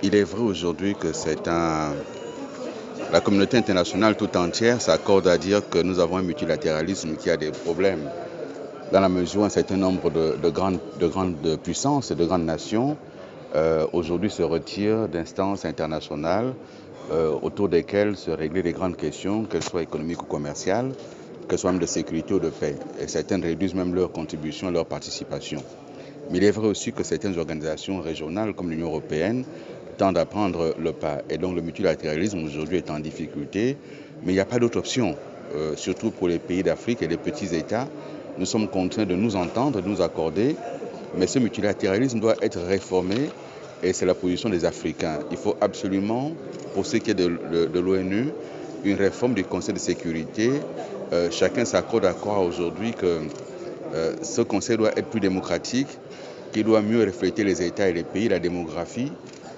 Il est vrai aujourd'hui que la communauté internationale tout entière s'accorde à dire que nous avons un multilatéralisme qui a des problèmes, dans la mesure où un certain nombre de grandes puissances et de grandes nations aujourd'hui se retirent d'instances internationales autour desquelles se régler les grandes questions, qu'elles soient économiques ou commerciales, qu'elles soient même de sécurité ou de paix. Et certaines réduisent même leur contribution, leur participation. Mais il est vrai aussi que certaines organisations régionales comme l'Union européenne tendent à prendre le pas. Et donc le multilatéralisme aujourd'hui est en difficulté, mais il n'y a pas d'autre option, surtout pour les pays d'Afrique et les petits États. Nous sommes contraints de nous entendre, de nous accorder, mais ce multilatéralisme doit être réformé et c'est la position des Africains. Il faut absolument, pour ce qui est de l'ONU, une réforme du Conseil de sécurité. Chacun s'accorde à croire aujourd'hui que ce Conseil doit être plus démocratique, qu'il doit mieux refléter les États et les pays, la démographie.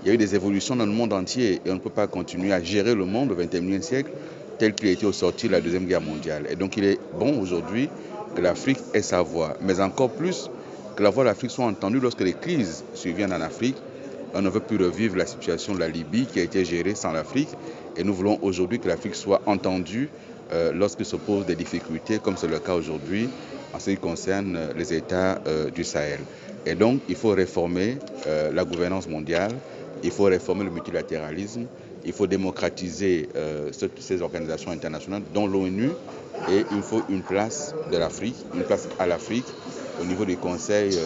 Il y a eu des évolutions dans le monde entier et on ne peut pas continuer à gérer le monde au XXIe siècle tel qu'il était au sortir de la Deuxième Guerre mondiale. Et donc il est bon aujourd'hui que l'Afrique ait sa voix, mais encore plus que la voix de l'Afrique soit entendue lorsque les crises surviennent en Afrique. On ne veut plus revivre la situation de la Libye qui a été gérée sans l'Afrique et nous voulons aujourd'hui que l'Afrique soit entendue lorsqu'il se pose des difficultés, comme c'est le cas aujourd'hui en ce qui concerne les États du Sahel. Et donc, il faut réformer la gouvernance mondiale, il faut réformer le multilatéralisme, il faut démocratiser ces organisations internationales, dont l'ONU, et il faut une place de l'Afrique, une place à l'Afrique au niveau du Conseil,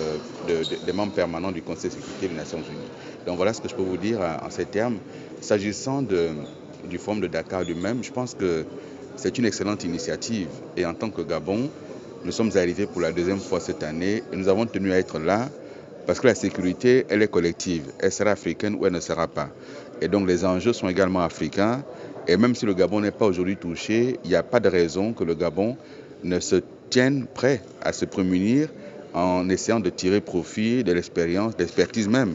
des membres permanents du Conseil de sécurité des Nations Unies. Donc voilà ce que je peux vous dire en ces termes. S'agissant du Forum de Dakar lui-même, je pense que c'est une excellente initiative. Et en tant que Gabon, nous sommes arrivés pour la deuxième fois cette année et nous avons tenu à être là parce que la sécurité, elle est collective. Elle sera africaine ou elle ne sera pas. Et donc les enjeux sont également africains. Et même si le Gabon n'est pas aujourd'hui touché, il n'y a pas de raison que le Gabon ne se tienne prêt à se prémunir en essayant de tirer profit de l'expérience, de l'expertise même